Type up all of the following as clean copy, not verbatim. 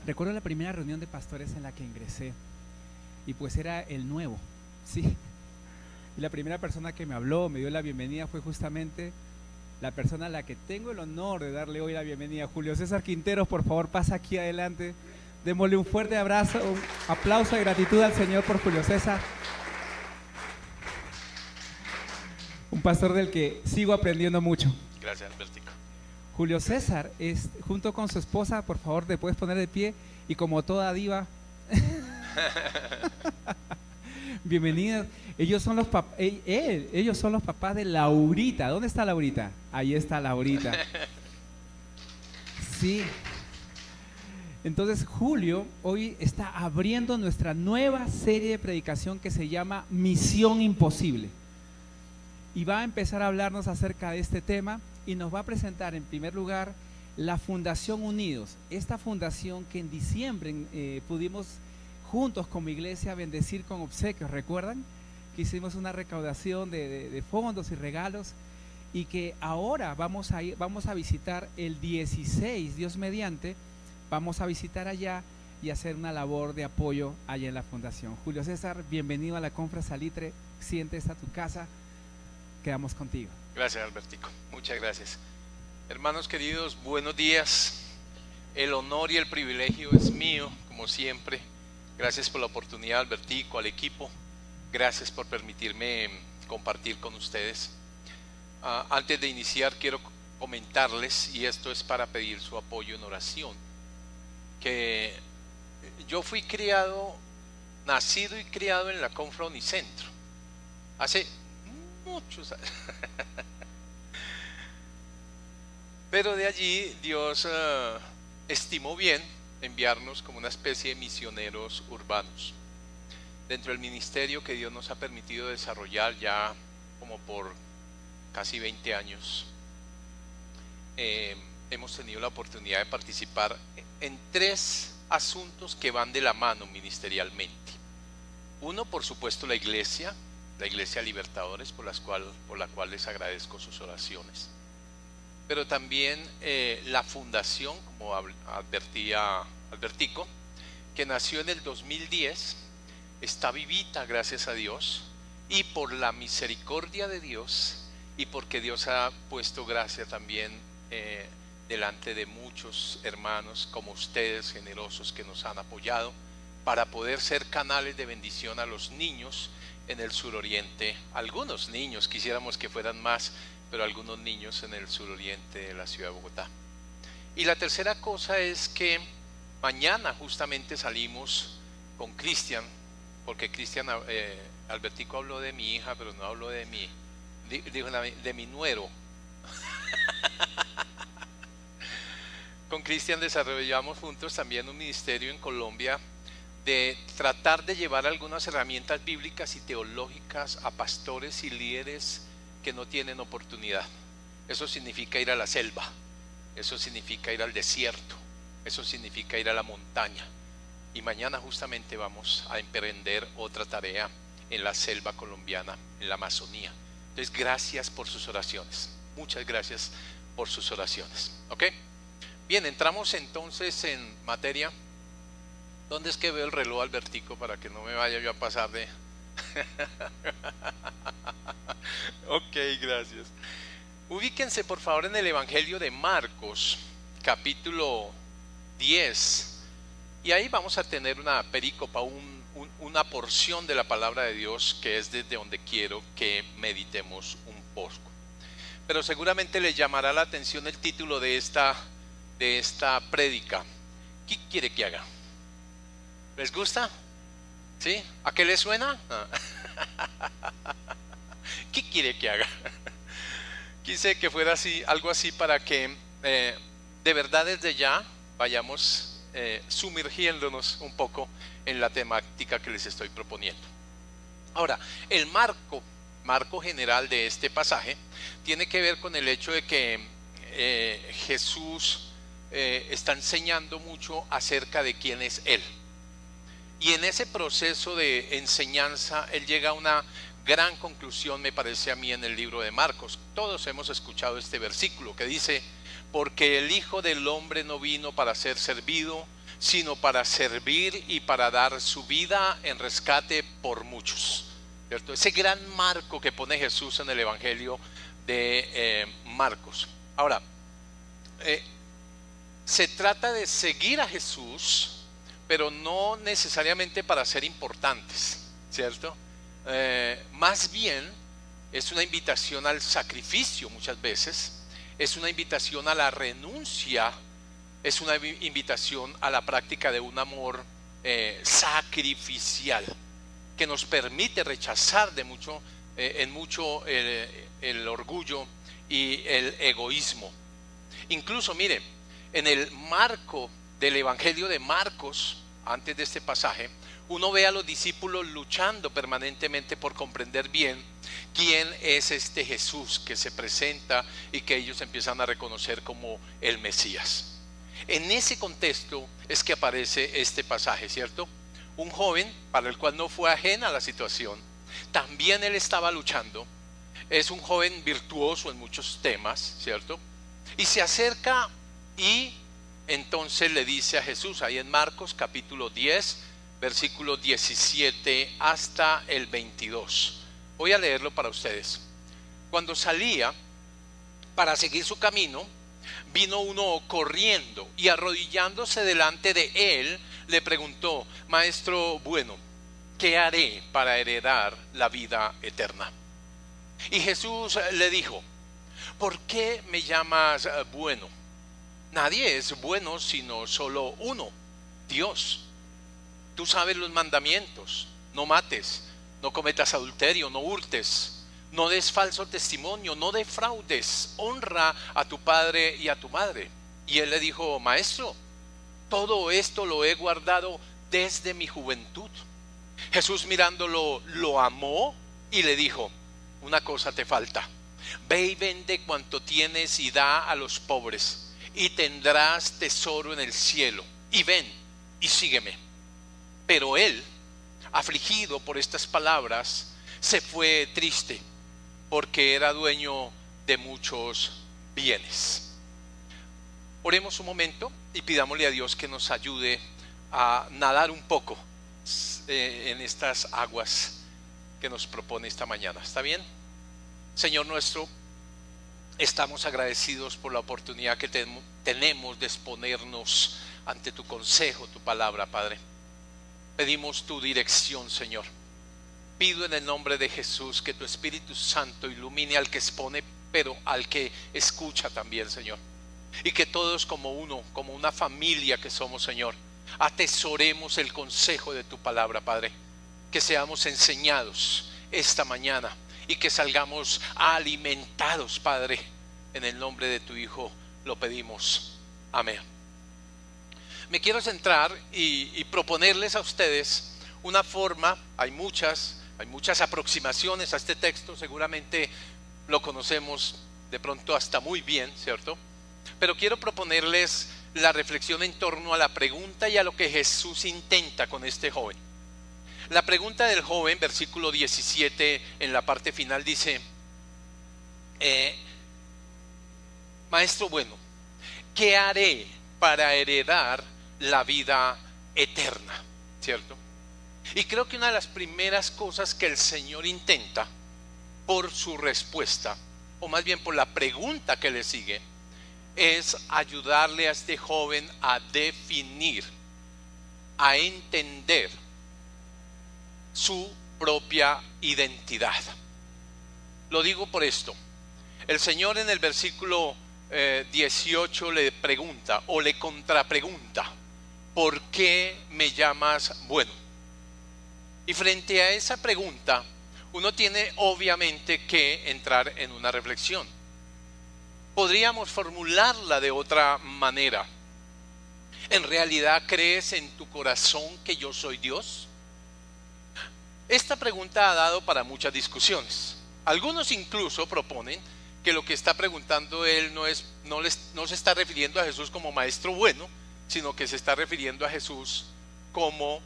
Recuerdo la primera reunión de pastores en la que ingresé y pues era el nuevo, sí. Y la primera persona que me habló, me dio la bienvenida fue justamente la persona a la que tengo el honor de darle hoy la bienvenida, Julio César Quinteros. Por favor, pasa aquí adelante. Démosle un fuerte abrazo, un aplauso de gratitud al Señor por Julio César. Un pastor del que sigo aprendiendo mucho. Gracias, Albertico. Julio César es, junto con su esposa, por favor, te puedes poner de pie y como toda diva, bienvenidos. Ellos son los papás de Laurita. ¿Dónde está Laurita? Ahí está Laurita. Sí. Entonces Julio hoy está abriendo nuestra nueva serie de predicación que se llama Misión Imposible. Y va a empezar a hablarnos acerca de este tema y nos va a presentar en primer lugar la Fundación Unidos. Esta fundación que en diciembre pudimos juntos como iglesia bendecir con obsequios, ¿recuerdan? Que hicimos una recaudación de fondos y regalos y que ahora vamos a visitar el 16, Dios mediante, vamos a visitar allá y hacer una labor de apoyo allá en la fundación. Julio César, bienvenido a la Confra Salitre, siéntese a tu casa, quedamos contigo. Gracias, Albertico, muchas gracias. Hermanos queridos, buenos días. El honor y el privilegio es mío, como siempre. Gracias por la oportunidad, Albertico, al equipo. Gracias por permitirme compartir con ustedes. Antes de iniciar, quiero comentarles, y esto es para pedir su apoyo en oración, que yo fui nacido y criado en la Confra Unicentro. Hace muchos años. Pero de allí Dios estimó bien enviarnos como una especie de misioneros urbanos. Dentro del ministerio que Dios nos ha permitido desarrollar ya como por casi 20 años, hemos tenido la oportunidad de participar en 3 asuntos que van de la mano ministerialmente. Uno, por supuesto, la iglesia Libertadores, por la cual les agradezco sus oraciones. Pero también la fundación, como advertía Albertico, que nació en el 2010, está vivita, gracias a Dios, y por la misericordia de Dios, y porque Dios ha puesto gracia también delante de muchos hermanos como ustedes, generosos, que nos han apoyado, para poder ser canales de bendición a los niños en el suroriente. Algunos niños, quisiéramos que fueran más, pero algunos niños en el suroriente de la ciudad de Bogotá. Y la tercera cosa es que mañana justamente salimos con Cristian, porque Cristian, Albertico habló de mi hija, pero no habló de mi nuero. Con Cristian desarrollamos juntos también un ministerio en Colombia de tratar de llevar algunas herramientas bíblicas y teológicas a pastores y líderes que no tienen oportunidad. Eso significa ir a la selva, eso significa ir al desierto, eso significa ir a la montaña. Y mañana justamente vamos a emprender otra tarea en la selva colombiana, en la Amazonía. Entonces, gracias por sus oraciones, muchas gracias por sus oraciones. ¿Ok? Bien, entramos entonces en materia. ¿Dónde es que veo el reloj, Albertico, para que no me vaya yo a pasar de... Ok, gracias. Ubíquense por favor en el Evangelio de Marcos, capítulo 10. Y ahí vamos a tener una perícopa, una porción de la palabra de Dios que es desde donde quiero que meditemos un poco. Pero seguramente les llamará la atención el título de esta prédica. ¿Qué quiere que haga? ¿Les gusta? ¿Sí? ¿A qué les suena? ¿Qué quiere que haga? Quise que fuera así, algo así para que de verdad desde ya vayamos sumergiéndonos un poco en la temática que les estoy proponiendo. Ahora, el marco general de este pasaje tiene que ver con el hecho de que Jesús está enseñando mucho acerca de quién es Él. Y en ese proceso de enseñanza, Él llega a una gran conclusión, me parece a mí, en el libro de Marcos. Todos hemos escuchado este versículo que dice: porque el Hijo del Hombre no vino para ser servido, sino para servir y para dar su vida en rescate por muchos, ¿cierto? Ese gran marco que pone Jesús en el Evangelio de Marcos. Ahora, se trata de seguir a Jesús, pero no necesariamente para ser importantes, ¿cierto? Más bien es una invitación al sacrificio muchas veces, es una invitación a la renuncia, es una invitación a la práctica de un amor sacrificial, que nos permite rechazar en mucho el orgullo y el egoísmo. Incluso, mire, en el marco del Evangelio de Marcos, antes de este pasaje, uno ve a los discípulos luchando permanentemente por comprender bien quién es este Jesús que se presenta y que ellos empiezan a reconocer como el Mesías. En ese contexto es que aparece este pasaje, ¿cierto? Un joven para el cual no fue ajena la situación, también él estaba luchando. Es un joven virtuoso en muchos temas, ¿cierto? Y se acerca y entonces le dice a Jesús, ahí en Marcos capítulo 10, versículo 17 hasta el 22. Voy a leerlo para ustedes. Cuando salía para seguir su camino, vino uno corriendo y arrodillándose delante de él, le preguntó: Maestro bueno, ¿qué haré para heredar la vida eterna? Y Jesús le dijo: ¿por qué me llamas bueno? Nadie es bueno sino solo uno, Dios. Tú sabes los mandamientos: no mates, no cometas adulterio, no hurtes, no des falso testimonio, no defraudes, honra a tu padre y a tu madre. Y él le dijo: Maestro, todo esto lo he guardado desde mi juventud. Jesús, mirándolo, lo amó y le dijo: una cosa te falta. Ve y vende cuanto tienes y da a los pobres, y tendrás tesoro en el cielo. Y ven y sígueme. Pero él, afligido por estas palabras, se fue triste, porque era dueño de muchos bienes. Oremos un momento y pidámosle a Dios que nos ayude a nadar un poco en estas aguas que nos propone esta mañana. ¿Está bien? Señor nuestro, estamos agradecidos por la oportunidad que tenemos de exponernos ante tu consejo, tu palabra, Padre. Pedimos tu dirección, Señor. Pido en el nombre de Jesús que tu Espíritu Santo ilumine al que expone, pero al que escucha también, Señor. Y que todos como uno, como una familia que somos, Señor, atesoremos el consejo de tu palabra, Padre. Que seamos enseñados esta mañana y que salgamos alimentados, Padre. En el nombre de tu Hijo lo pedimos. Amén. Me quiero centrar y proponerles a ustedes una forma. Hay muchas aproximaciones a este texto. Seguramente lo conocemos de pronto hasta muy bien, ¿cierto? Pero quiero proponerles la reflexión en torno a la pregunta y a lo que Jesús intenta con este joven. La pregunta del joven, versículo 17, en la parte final dice: Maestro bueno, ¿qué haré para heredar la vida eterna? ¿Cierto? Y creo que una de las primeras cosas que el Señor intenta por su respuesta, o más bien por la pregunta que le sigue, es ayudarle a este joven a definir, a entender su propia identidad. Lo digo por esto. El Señor en el versículo 18 le pregunta o le contrapregunta: ¿por qué me llamas bueno? Y frente a esa pregunta, uno tiene obviamente que entrar en una reflexión. Podríamos formularla de otra manera. ¿En realidad crees en tu corazón que yo soy Dios? Esta pregunta ha dado para muchas discusiones. Algunos incluso proponen que lo que está preguntando él no se está refiriendo a Jesús como maestro bueno, sino que se está refiriendo a Jesús como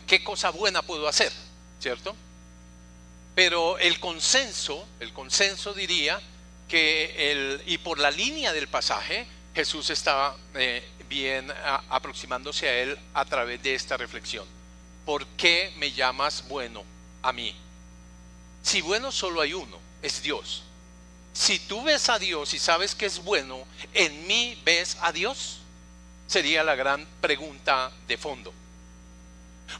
qué cosa buena puedo hacer, ¿cierto? Pero el consenso diría y por la línea del pasaje, Jesús estaba aproximándose a él a través de esta reflexión. ¿Por qué me llamas bueno a mí? Si bueno solo hay uno, es Dios. Si tú ves a Dios y sabes que es bueno, ¿en mí ves a Dios? Sería la gran pregunta de fondo.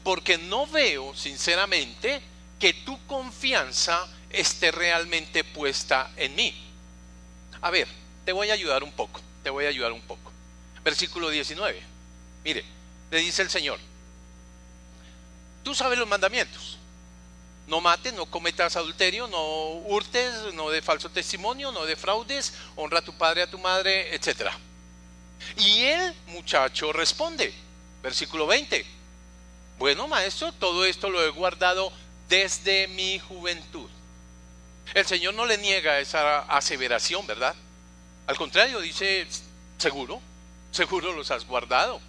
Porque no veo, sinceramente, que tu confianza esté realmente puesta en mí. A ver, te voy a ayudar un poco. Versículo 19. Mire, le dice el Señor: tú sabes los mandamientos. No mates, no cometas adulterio, no hurtes, no de falso testimonio, no defraudes, honra a tu padre, a tu madre, etc. Y el muchacho responde, versículo 20: bueno, maestro, todo esto lo he guardado desde mi juventud. El Señor no le niega esa aseveración, ¿verdad? Al contrario, dice: seguro los has guardado.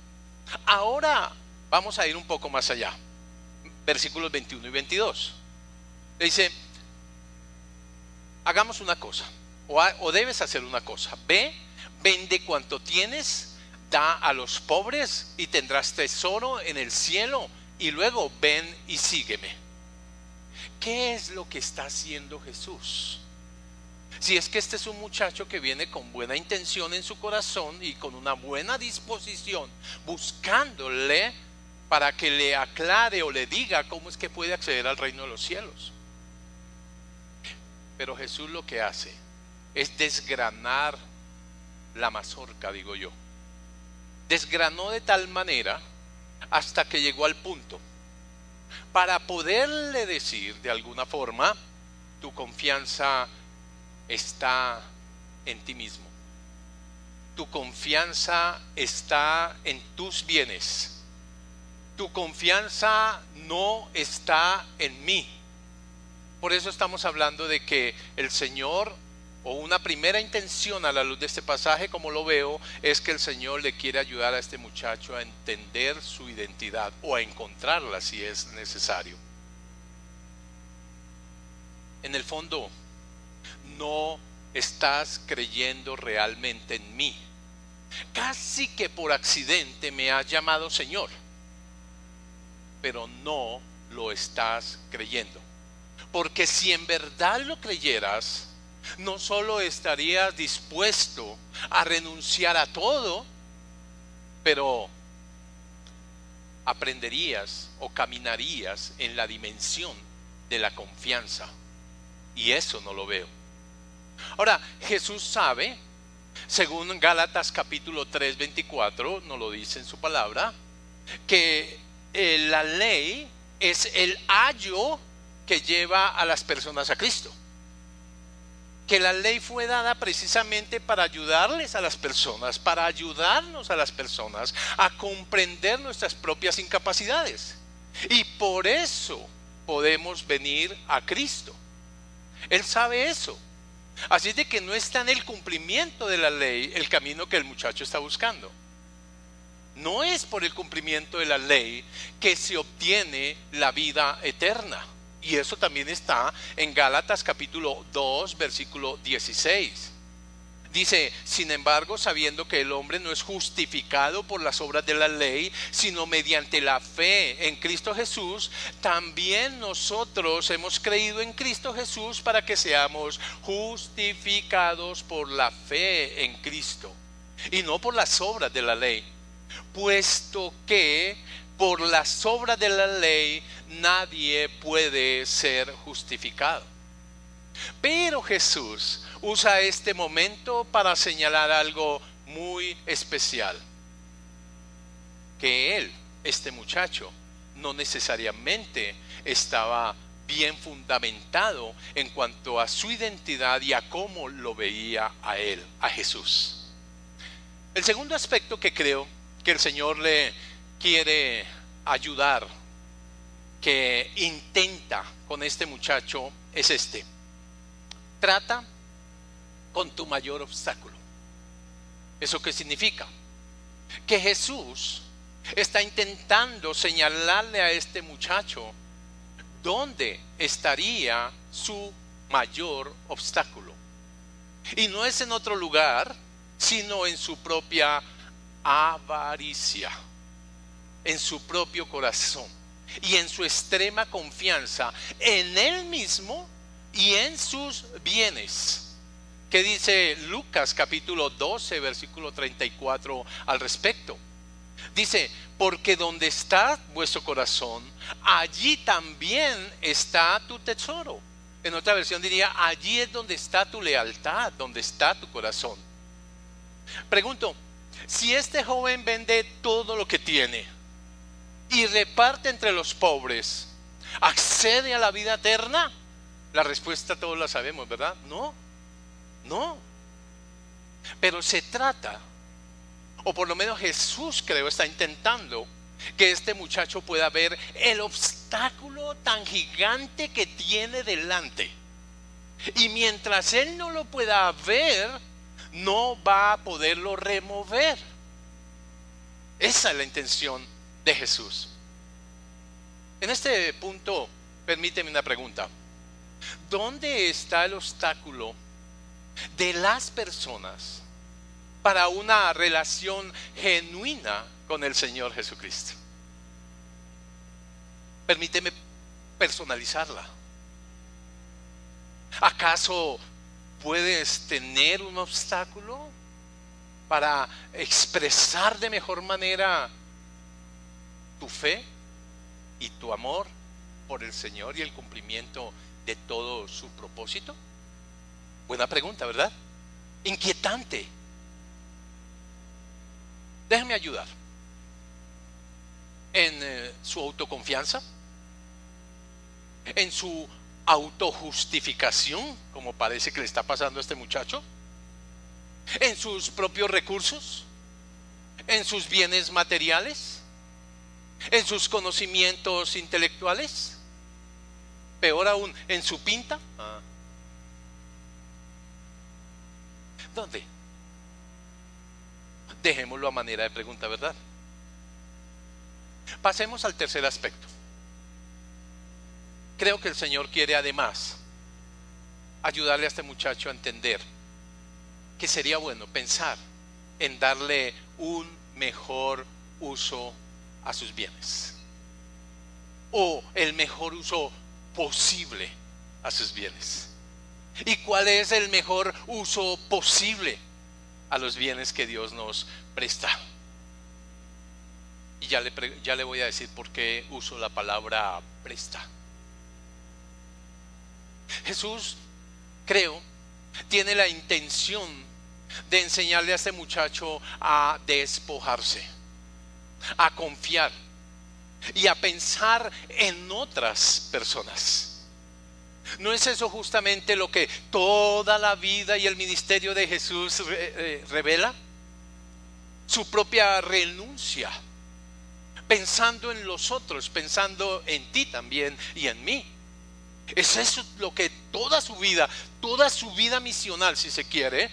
Ahora vamos a ir un poco más allá. Versículos 21 y 22. Le dice: hagamos una cosa, o debes hacer una cosa. Ve, vende cuanto tienes, da a los pobres y tendrás tesoro en el cielo, y luego ven y sígueme. ¿Qué es lo que está haciendo Jesús? Si es que este es un muchacho que viene con buena intención en su corazón y con una buena disposición, buscándole para que le aclare o le diga cómo es que puede acceder al reino de los cielos. Pero Jesús lo que hace es desgranar la mazorca, digo yo. Desgranó de tal manera hasta que llegó al punto para poderle decir de alguna forma: tu confianza está en ti mismo. Tu confianza está en tus bienes. Tu confianza no está en mí. Por eso estamos hablando de que el Señor, o una primera intención a la luz de este pasaje, como lo veo, es que el Señor le quiere ayudar a este muchacho a entender su identidad, o a encontrarla si es necesario. En el fondo, no estás creyendo realmente en mí. Casi que por accidente me has llamado Señor, pero no lo estás creyendo. Porque si en verdad lo creyeras, no solo estarías dispuesto a renunciar a todo, pero aprenderías o caminarías en la dimensión de la confianza. Y eso no lo veo. Ahora, Jesús sabe, según Gálatas capítulo 3, 24, nos lo dice en su palabra, que la ley es el ayo que lleva a las personas a Cristo. Que la ley fue dada precisamente para ayudarles a las personas, para ayudarnos a las personas a comprender nuestras propias incapacidades. Y por eso podemos venir a Cristo. Él sabe eso. Así de que no está en el cumplimiento de la ley el camino que el muchacho está buscando. No es por el cumplimiento de la ley que se obtiene la vida eterna. Y eso también está en Gálatas capítulo 2, versículo 16. Dice: sin embargo, sabiendo que el hombre no es justificado por las obras de la ley, sino mediante la fe en Cristo Jesús, también nosotros hemos creído en Cristo Jesús para que seamos justificados por la fe en Cristo, y no por las obras de la ley. Puesto que por las obras de la ley nadie puede ser justificado. Pero Jesús usa este momento para señalar algo muy especial: que él, este muchacho, no necesariamente estaba bien fundamentado en cuanto a su identidad y a cómo lo veía a él, a Jesús. El segundo aspecto que creo que el Señor le quiere ayudar, que intenta con este muchacho, es este: trata con tu mayor obstáculo. ¿Eso qué significa? Que Jesús está intentando señalarle a este muchacho dónde estaría su mayor obstáculo. Y no es en otro lugar, sino en su propia avaricia, en su propio corazón y en su extrema confianza en él mismo y en sus bienes. ¿Qué dice Lucas capítulo 12 versículo 34 al respecto? Dice, porque donde está vuestro corazón, allí también está tu tesoro. En otra versión diría, allí es donde está tu lealtad, donde está tu corazón. Pregunto, si este joven vende todo lo que tiene y reparte entre los pobres, ¿accede a la vida eterna? La respuesta todos la sabemos, ¿verdad? No. Pero se trata, o por lo menos Jesús creo está intentando que este muchacho pueda ver el obstáculo tan gigante que tiene delante. Y mientras él no lo pueda ver, no va a poderlo remover. Esa es la intención de Jesús. En este punto, permíteme una pregunta. ¿Dónde está el obstáculo de las personas para una relación genuina con el Señor Jesucristo? Permíteme personalizarla. ¿Acaso puedes tener un obstáculo para expresar de mejor manera tu fe y tu amor por el Señor y el cumplimiento de todo su propósito? Buena pregunta, ¿verdad? Inquietante. Déjame ayudar. En su autoconfianza, en su autojustificación, como parece que le está pasando a este muchacho, en sus propios recursos, en sus bienes materiales, en sus conocimientos intelectuales, peor aún, en su pinta. ¿Dónde? Dejémoslo a manera de pregunta, ¿verdad? Pasemos al tercer aspecto. Creo que el Señor quiere además ayudarle a este muchacho a entender que sería bueno pensar en darle un mejor uso a sus bienes, o el mejor uso posible a sus bienes. ¿Y cuál es el mejor uso posible a los bienes que Dios nos presta? Y ya le voy a decir por qué uso la palabra presta. Jesús, creo, tiene la intención de enseñarle a este muchacho a despojarse, a confiar y a pensar en otras personas. ¿No es eso justamente lo que toda la vida y el ministerio de Jesús revela? Su propia renuncia, pensando en los otros, pensando en ti también y en mí. Es eso lo que toda su vida misional, si se quiere,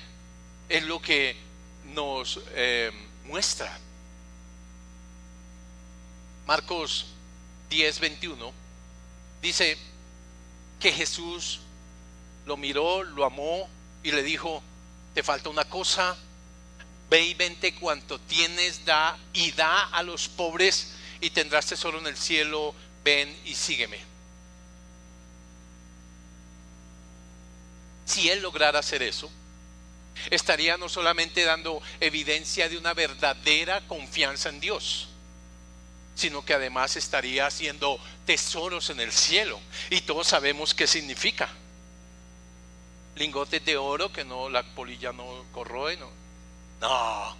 es lo que nos muestra. Marcos 10:21 dice que Jesús lo miró, lo amó y le dijo: te falta una cosa, ve y vende cuanto tienes, da a los pobres y tendrás tesoro en el cielo, ven y sígueme. Si él lograra hacer eso, estaría no solamente dando evidencia de una verdadera confianza en Dios, sino que además estaría haciendo tesoros en el cielo. Y todos sabemos qué significa: lingotes de oro que no, la polilla no corroe, no,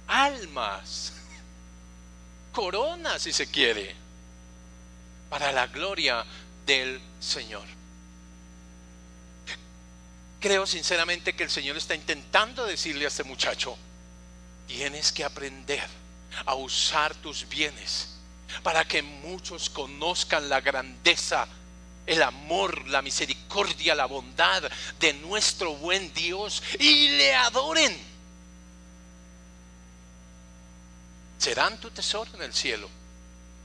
almas, coronas, si se quiere, para la gloria del Señor. Creo sinceramente que el Señor está intentando decirle a este muchacho: tienes que aprender a usar tus bienes para que muchos conozcan la grandeza, el amor, la misericordia, la bondad de nuestro buen Dios y le adoren. Serán tu tesoro en el cielo,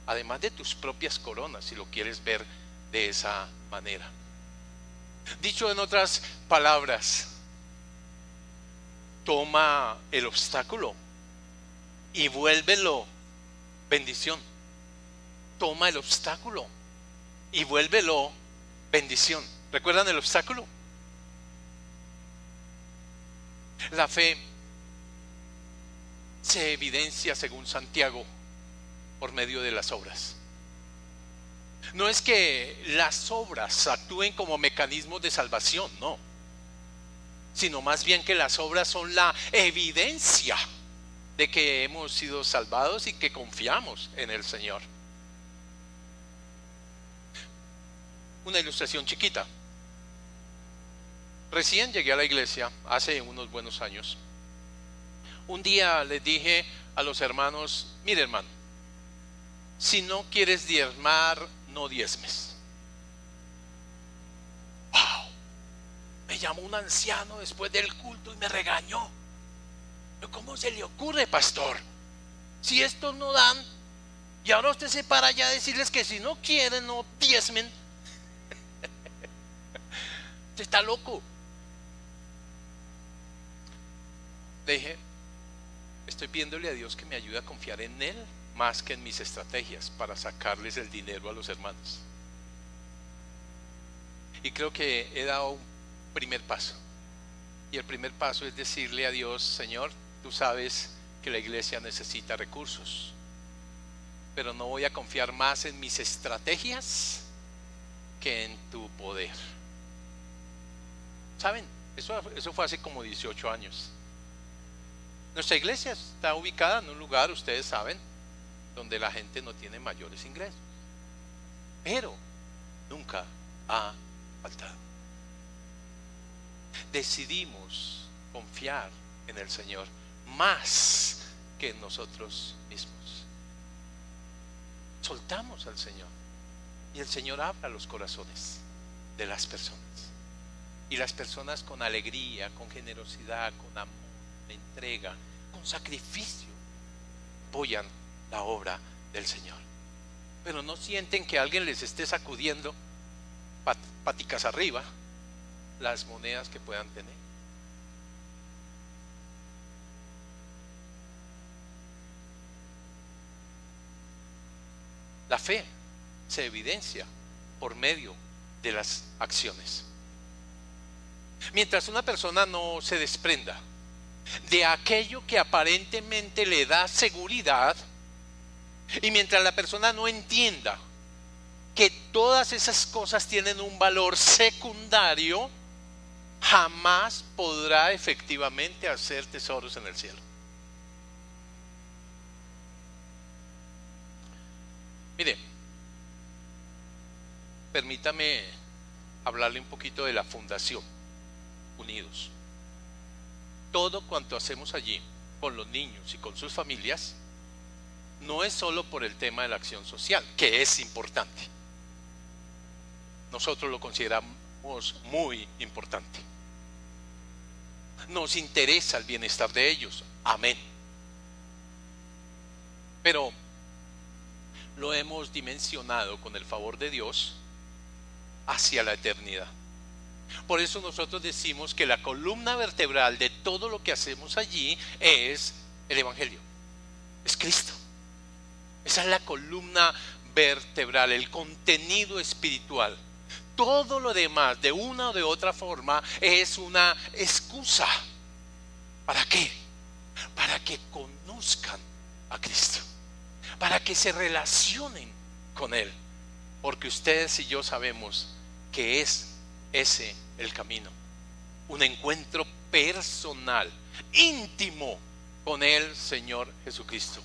además de tus propias coronas, si lo quieres ver de esa manera. Dicho en otras palabras, toma el obstáculo y vuélvelo bendición. Toma el obstáculo y vuélvelo bendición. ¿Recuerdan el obstáculo? La fe se evidencia, según Santiago, por medio de las obras. No es que las obras actúen como mecanismos de salvación, no, sino más bien que las obras son la evidencia de que hemos sido salvados y que confiamos en el Señor. Una ilustración chiquita. Recién llegué a la iglesia hace unos buenos años. Un día les dije a los hermanos: mire, hermano, si no quieres diezmar, no diezmes. ¡Wow! Me llamó un anciano después del culto y me regañó. ¿Cómo se le ocurre, pastor? Si estos no dan, y ahora usted se para allá a decirles que si no quieren, no diezmen. Usted está loco. Le dije: estoy pidiéndole a Dios que me ayude a confiar en Él más que en mis estrategias para sacarles el dinero a los hermanos. Y creo que he dado un primer paso. Y el primer paso es decirle a Dios: Señor, tú sabes que la iglesia necesita recursos, pero no voy a confiar más en mis estrategias que en tu poder. ¿Saben? Eso fue hace como 18 años. Nuestra iglesia está ubicada en un lugar, ustedes saben, donde la gente no tiene mayores ingresos, pero nunca ha faltado. Decidimos confiar en el Señor más que en nosotros mismos. Soltamos al Señor y el Señor habla a los corazones de las personas, y las personas con alegría, con generosidad, con amor, entrega, con sacrificio, apoyan la obra del Señor. Pero no sienten que alguien les esté sacudiendo paticas arriba las monedas que puedan tener. La fe se evidencia por medio de las acciones. Mientras una persona no se desprenda de aquello que aparentemente le da seguridad, y mientras la persona no entienda que todas esas cosas tienen un valor secundario, jamás podrá efectivamente hacer tesoros en el cielo. Mire, permítame hablarle un poquito de la Fundación Unidos. Todo cuanto hacemos allí con los niños y con sus familias no es solo por el tema de la acción social, que es importante. Nosotros lo consideramos muy importante. Nos interesa el bienestar de ellos, amén. Pero lo hemos dimensionado con el favor de Dios hacia la eternidad. Por eso nosotros decimos que la columna vertebral de todo lo que hacemos allí es el Evangelio, es Cristo. Esa es la columna vertebral, el contenido espiritual. Todo lo demás, de una o de otra forma, es una excusa. ¿Para qué? Para que conozcan a Cristo, para que se relacionen con Él, porque ustedes y yo sabemos que es ese el camino, un encuentro personal, íntimo con el Señor Jesucristo.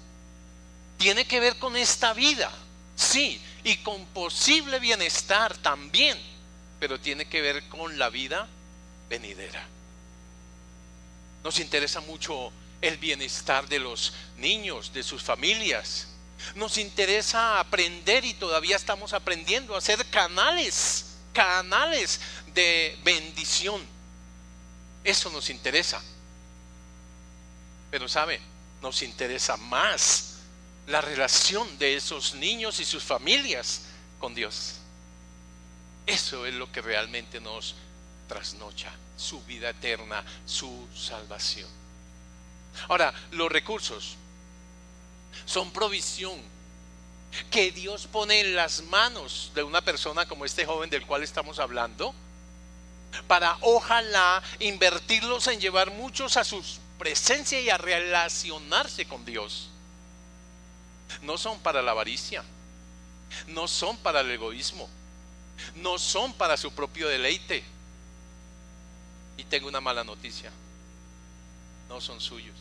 Tiene que ver con esta vida, sí, y con posible bienestar también, pero tiene que ver con la vida venidera. Nos interesa mucho el bienestar de los niños, de sus familias. Nos interesa aprender, y todavía estamos aprendiendo a hacer canales de bendición. Eso nos interesa. Pero ¿sabe? Nos interesa más la relación de esos niños y sus familias con Dios. Eso es lo que realmente nos trasnocha su vida eterna, su salvación. Ahora, los recursos son provisión que Dios pone en las manos de una persona como este joven del cual estamos hablando, para ojalá invertirlos en llevar muchos a su presencia y a relacionarse con Dios. No son para la avaricia, no son para el egoísmo, no son para su propio deleite. Y tengo una mala noticia: no son suyos.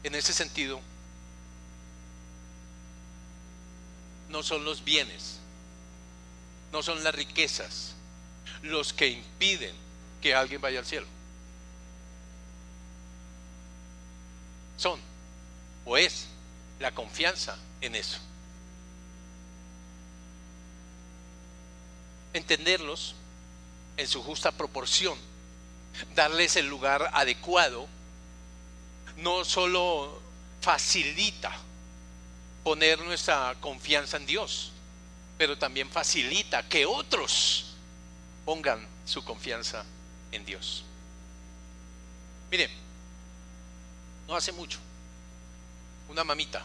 En ese sentido, no son los bienes, no son las riquezas los que impiden que alguien vaya al cielo. Son, o es, la confianza en eso. Entenderlos en su justa proporción, darles el lugar adecuado, no solo facilita poner nuestra confianza en Dios, pero también facilita que otros pongan su confianza en Dios. Mire, no hace mucho, una mamita,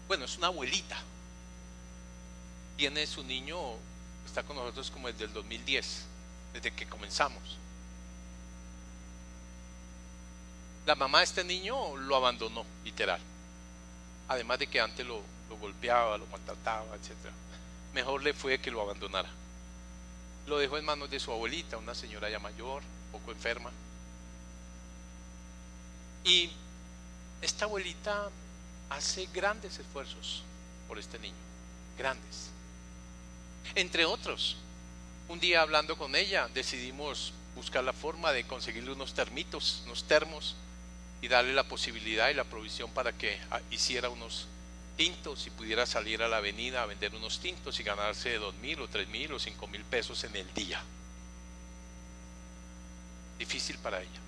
bueno, es una abuelita, tiene su niño, está con nosotros como desde el 2010, desde que comenzamos. La mamá de este niño lo abandonó, literal. Además de que antes lo golpeaba, lo maltrataba, etc. Mejor le fue que lo abandonara. Lo dejó en manos de su abuelita, una señora ya mayor, un poco enferma. Y esta abuelita hace grandes esfuerzos por este niño, grandes. Entre otros, un día hablando con ella, decidimos buscar la forma de conseguirle unos termitos, unos termos, y darle la posibilidad y la provisión para que hiciera unos tintos y pudiera salir a la avenida a vender unos tintos y ganarse 2,000 o 3,000 o 5,000 pesos en el día. Difícil para ella.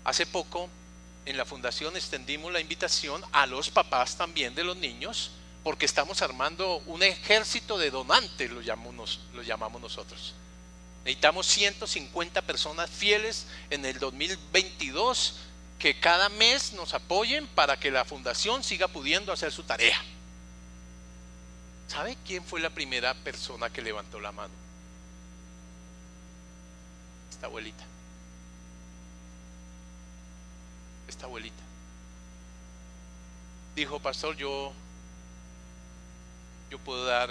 Hace poco en la fundación extendimos la invitación a los papás también de los niños, porque estamos armando un ejército de donantes, lo llamamos nosotros. Necesitamos 150 personas fieles en el 2022 que cada mes nos apoyen para que la fundación siga pudiendo hacer su tarea. ¿Sabe quién fue la primera persona que levantó la mano? Esta abuelita. Esta abuelita dijo: pastor, yo puedo dar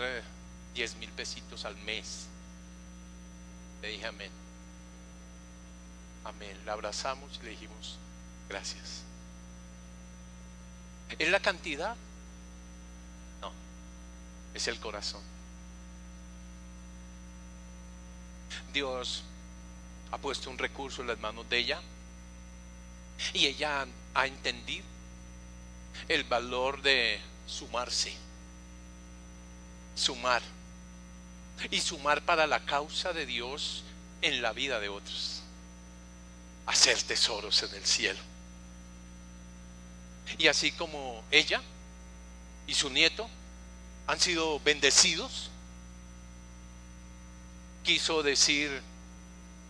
10,000 pesitos al mes. Le dije amén. Amén. La abrazamos y le dijimos gracias. ¿Es la cantidad? No, es el corazón. Dios ha puesto un recurso en las manos de ella y ella ha entendido el valor de sumarse, sumar. Y sumar para la causa de Dios en la vida de otros. Hacer tesoros en el cielo. Y así como ella y su nieto han sido bendecidos, quiso decir: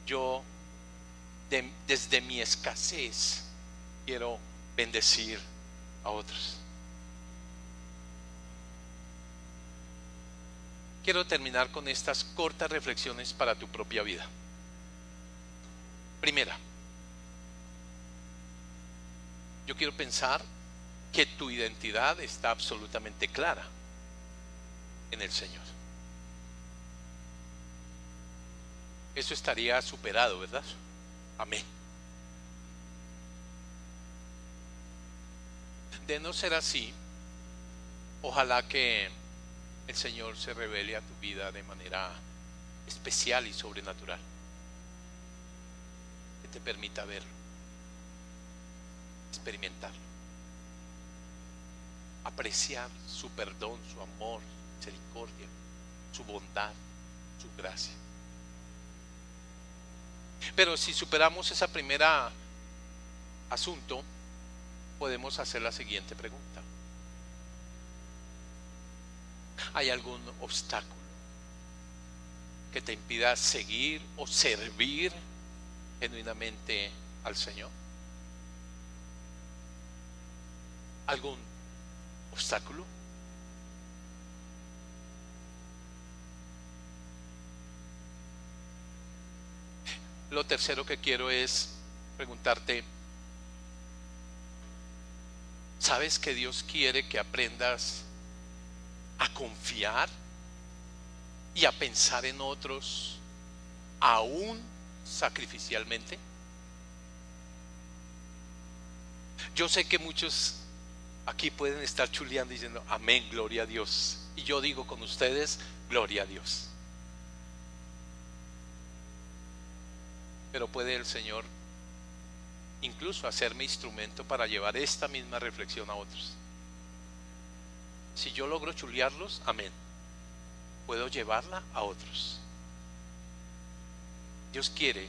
yo desde mi escasez quiero bendecir a otros. Quiero terminar con estas cortas reflexiones para tu propia vida. Primera, yo quiero pensar que tu identidad está absolutamente clara en el Señor. Eso estaría superado, ¿verdad? Amén. De no ser así, ojalá que el Señor se revele a tu vida de manera especial y sobrenatural, que te permita verlo, experimentarlo, apreciar su perdón, su amor, su misericordia, su bondad, su gracia. Pero si superamos ese primer asunto, podemos hacer la siguiente pregunta: ¿hay algún obstáculo que te impida seguir o servir genuinamente al Señor? ¿Algún obstáculo? Lo tercero que quiero es preguntarte: ¿sabes que Dios quiere que aprendas a confiar y a pensar en otros aún sacrificialmente? Yo sé que muchos aquí pueden estar chuleando diciendo amén, gloria a Dios, y yo digo con ustedes, gloria a Dios. Pero puede el Señor incluso hacerme instrumento para llevar esta misma reflexión a otros. Si yo logro chulearlos, amén, puedo llevarla a otros. Dios quiere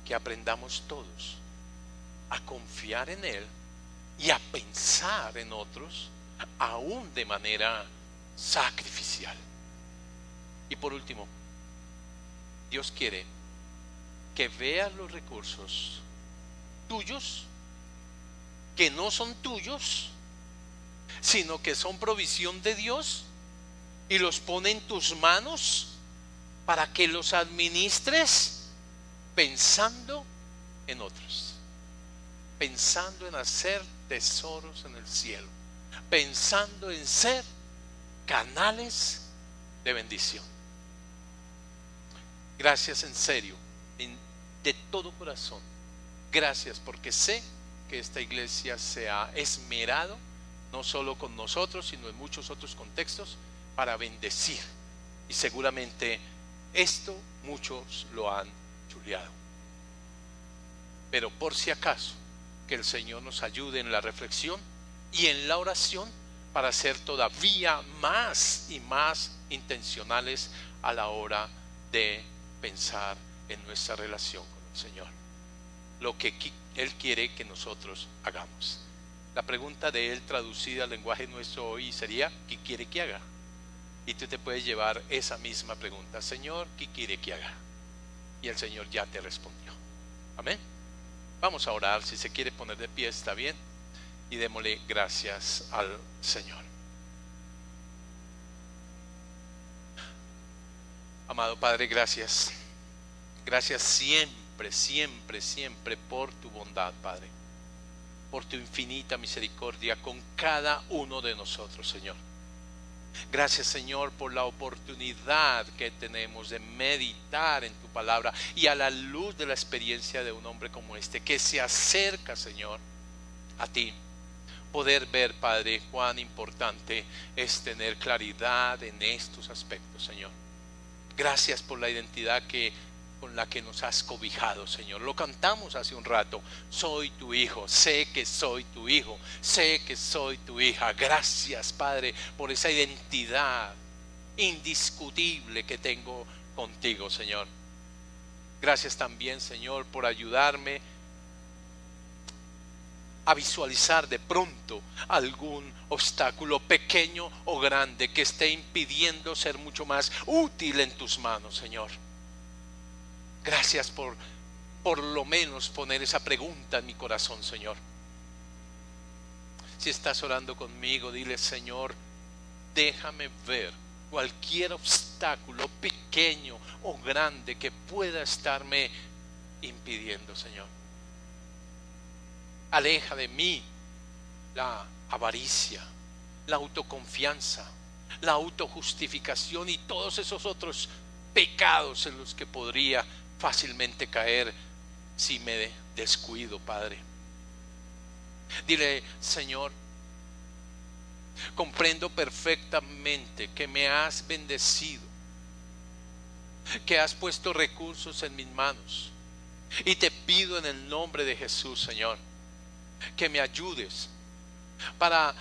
que aprendamos todos a confiar en Él y a pensar en otros aún de manera sacrificial. Y por último, Dios quiere que veas los recursos tuyos, que no son tuyos, sino que son provisión de Dios, y los pone en tus manos para que los administres pensando en otros, pensando en hacer tesoros en el cielo, pensando en ser canales de bendición. Gracias en serio, de todo corazón. Gracias, porque sé que esta iglesia se ha esmerado no solo con nosotros, sino en muchos otros contextos para bendecir, y seguramente esto muchos lo han chuleado. Pero por si acaso, que el Señor nos ayude en la reflexión y en la oración para ser todavía más y más intencionales a la hora de pensar en nuestra relación con el Señor, lo que Él quiere que nosotros hagamos. La pregunta de Él traducida al lenguaje nuestro hoy sería: ¿qué quiere que haga? Y tú te puedes llevar esa misma pregunta: Señor, ¿qué quiere que haga? Y el Señor ya te respondió. Amén. Vamos a orar. Si se quiere poner de pie, está bien, y démosle gracias al Señor. Amado Padre, gracias. Gracias siempre, siempre, siempre por tu bondad, Padre, por tu infinita misericordia con cada uno de nosotros, Señor. Gracias, Señor, por la oportunidad que tenemos de meditar en tu palabra, y a la luz de la experiencia de un hombre como este, que se acerca, Señor, a ti, poder ver, Padre, cuán importante es tener claridad en estos aspectos, Señor. Gracias por la identidad con la que nos has cobijado, Señor. Lo cantamos hace un rato: soy tu hijo, sé que soy tu hijo, sé que soy tu hija. Gracias, Padre, por esa identidad indiscutible que tengo contigo, Señor. Gracias también, Señor, por ayudarme a visualizar de pronto algún obstáculo pequeño o grande que esté impidiendo ser mucho más útil en tus manos, Señor. Gracias por lo menos poner esa pregunta en mi corazón, Señor. Si estás orando conmigo, dile: Señor, déjame ver cualquier obstáculo pequeño o grande que pueda estarme impidiendo, Señor. Aleja de mí la avaricia, la autoconfianza, la autojustificación y todos esos otros pecados en los que podría fácilmente caer si me descuido, Padre. Dile: Señor, comprendo perfectamente que me has bendecido, que has puesto recursos en mis manos, y te pido en el nombre de Jesús, Señor, que me ayudes para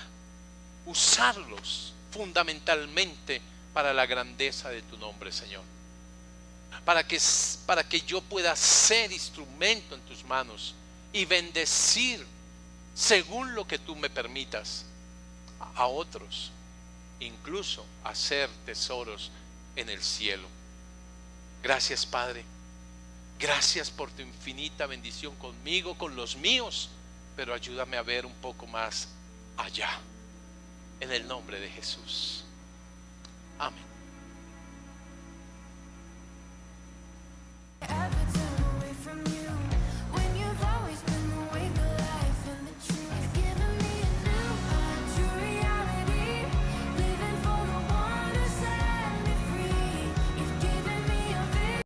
usarlos fundamentalmente para la grandeza de tu nombre, Señor. Para que yo pueda ser instrumento en tus manos y bendecir según lo que tú me permitas, a otros, incluso hacer tesoros en el cielo. Gracias, Padre. Gracias por tu infinita bendición conmigo, con los míos, pero ayúdame a ver un poco más allá. En el nombre de Jesús. Amén.